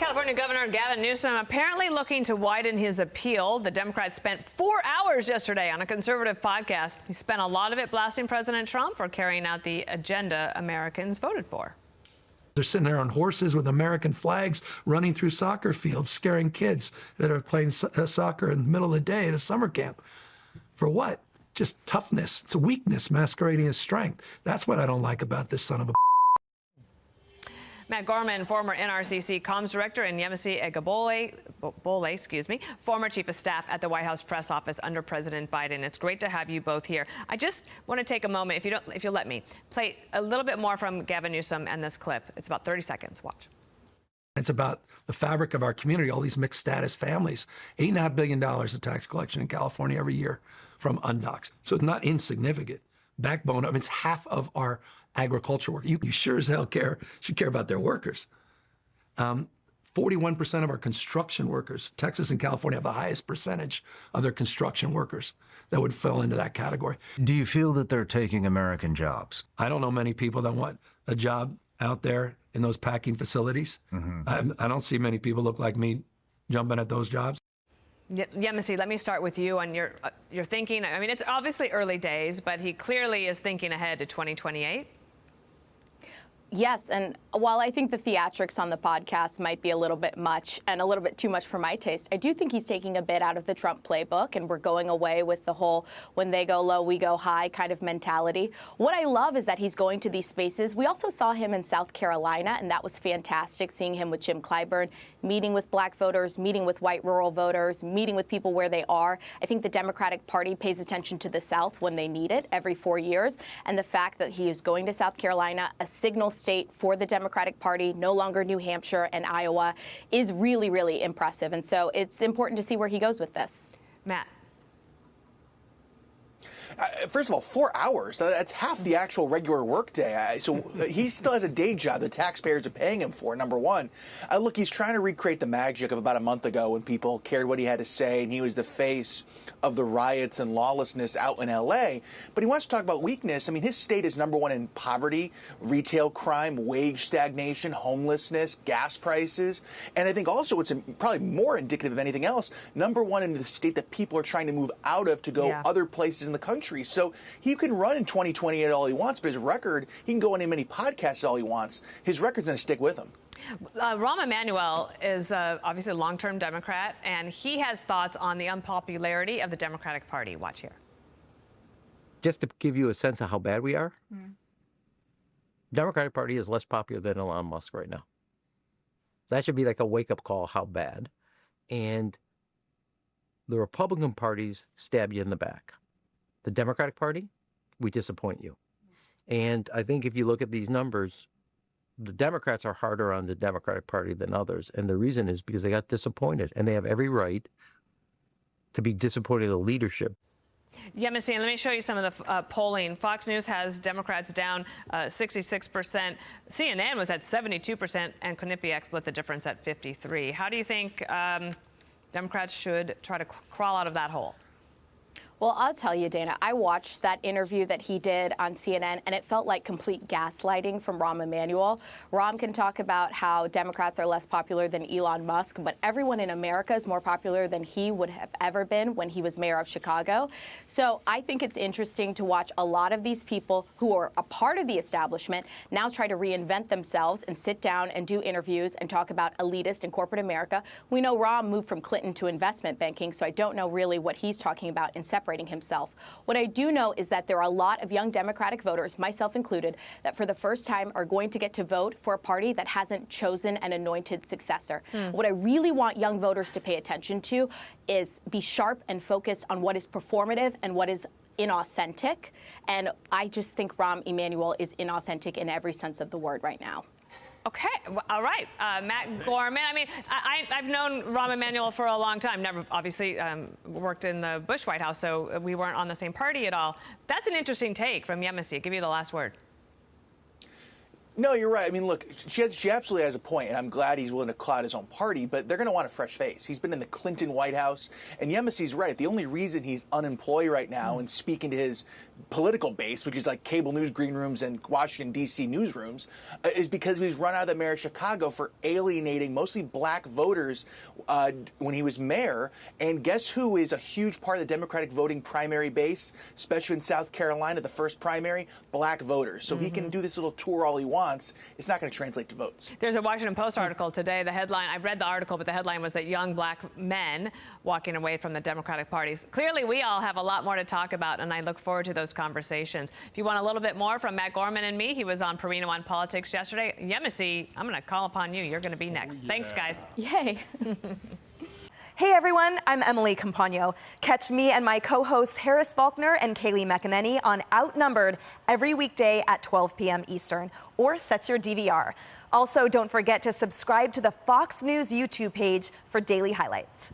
California Governor Gavin Newsom apparently looking to widen his appeal. The Democrats spent 4 hours yesterday on a conservative podcast. He spent a lot of it blasting President Trump for carrying out the agenda Americans voted for. They're sitting there on horses with American flags running through soccer fields, scaring kids that are playing soccer in the middle of the day at a summer camp. For what? Just toughness. It's a weakness masquerading as strength. That's what I don't like about this son of a... Matt Gorman, former NRCC comms director, and Yemisi Egbole, former chief of staff at the White House press office under President Biden. It's great to have you both here. I just want to take a moment, if you'll let me, play a little bit more from Gavin Newsom and this clip. It's about 30 seconds. Watch. It's about the fabric of our community, all these mixed status families. $8.5 billion of tax collection in California every year from undocs. So it's not insignificant. Backbone, it's half of our agriculture work. You sure as hell should care about their workers. 41% of our construction workers, Texas and California have the highest percentage of their construction workers that would fall into that category. Do you feel that they're taking American jobs? I don't know many people that want a job out there in those packing facilities. I don't see many people look like me jumping at those jobs. Yemisi, let me start with you on your thinking. I mean, it's obviously early days, but he clearly is thinking ahead to 2028. Yes, and while I think the theatrics on the podcast might be a little bit much and a little bit too much for my taste, I do think he's taking a bit out of the Trump playbook, and we're going away with the whole when they go low, we go high kind of mentality. What I love is that he's going to these spaces. We also saw him in South Carolina, and that was fantastic, seeing him with Jim Clyburn, meeting with black voters, meeting with white rural voters, meeting with people where they are. I think the Democratic Party pays attention to the South when they need it every 4 years, and the fact that he is going to South Carolina, a signal state for the Democratic Party, no longer New Hampshire and Iowa, is really, really impressive. And so it's important to see where he goes with this. Matt. First of all, 4 hours, that's half the actual regular workday. So he still has a day job the taxpayers are paying him for, number one. Look, he's trying to recreate the magic of about a month ago when people cared what he had to say and he was the face of the riots and lawlessness out in L.A. But he wants to talk about weakness. I mean, his state is number one in poverty, retail crime, wage stagnation, homelessness, gas prices. And I think also it's probably more indicative of anything else, number one in the state that people are trying to move out of to go other places in the country. So he can run in 2028 all he wants, but his record, he can go on in many podcasts all he wants. His record's going to stick with him. Rahm Emanuel is obviously a long-term Democrat, and he has thoughts on the unpopularity of the Democratic Party. Watch here. Just to give you a sense of how bad we are, Democratic Party is less popular than Elon Musk right now. That should be like a wake-up call how bad. And the Republican parties stab you in the back. The Democratic Party, we disappoint you. And I think if you look at these numbers, the Democrats are harder on the Democratic Party than others. And the reason is because they got disappointed, and they have every right to be disappointed in the leadership. Yemisi, let me show you some of the polling. Fox News has Democrats down 66%. CNN was at 72%, and Quinnipiac split the difference at 53%. How do you think Democrats should try to crawl out of that hole? Well, I'll tell you, Dana, I watched that interview that he did on CNN, and it felt like complete gaslighting from Rahm Emanuel. Rahm can talk about how Democrats are less popular than Elon Musk, but everyone in America is more popular than he would have ever been when he was mayor of Chicago. So I think it's interesting to watch a lot of these people who are a part of the establishment now try to reinvent themselves and sit down and do interviews and talk about elitist and corporate America. We know Rahm moved from Clinton to investment banking, so I don't know really what he's talking about in separating himself. What I do know is that there are a lot of young Democratic voters, myself included, that for the first time are going to get to vote for a party that hasn't chosen an anointed successor. What I really want young voters to pay attention to is be sharp and focused on what is performative and what is inauthentic. And I just think Rahm Emanuel is inauthentic in every sense of the word right now. Okay, all right. Matt Gorman. I mean, I've known Rahm Emanuel for a long time. Never, obviously, worked in the Bush White House, so we weren't on the same party at all. That's an interesting take from Yemisi. I'll give you the last word. No, you're right. I mean, look, she absolutely has a point, and I'm glad he's willing to cloud his own party, but they're going to want a fresh face. He's been in the Clinton White House, and Yemisi's right. The only reason he's unemployed right now and speaking to his political base, which is like cable news green rooms and Washington, D.C. newsrooms, is because he was run out of the mayor of Chicago for alienating mostly black voters when he was mayor. And guess who is a huge part of the Democratic voting primary base, especially in South Carolina, the first primary? Black voters. So he can do this little tour all he wants. It's not going to translate to votes. There's a Washington Post article today. The headline, I read the article, but the headline was that young black men walking away from the Democratic parties. Clearly, we all have a lot more to talk about, and I look forward to those conversations. If you want a little bit more from Matt Gorman and me, he was on Perino on Politics yesterday. Yemisi, I'm going to call upon you. You're going to be next. Thanks, guys. Yay. Hey everyone, I'm Emily Campagno. Catch me and my co-hosts Harris Faulkner and Kaylee McEnany on Outnumbered every weekday at 12 p.m. Eastern, or set your DVR. Also, don't forget to subscribe to the Fox News YouTube page for daily highlights.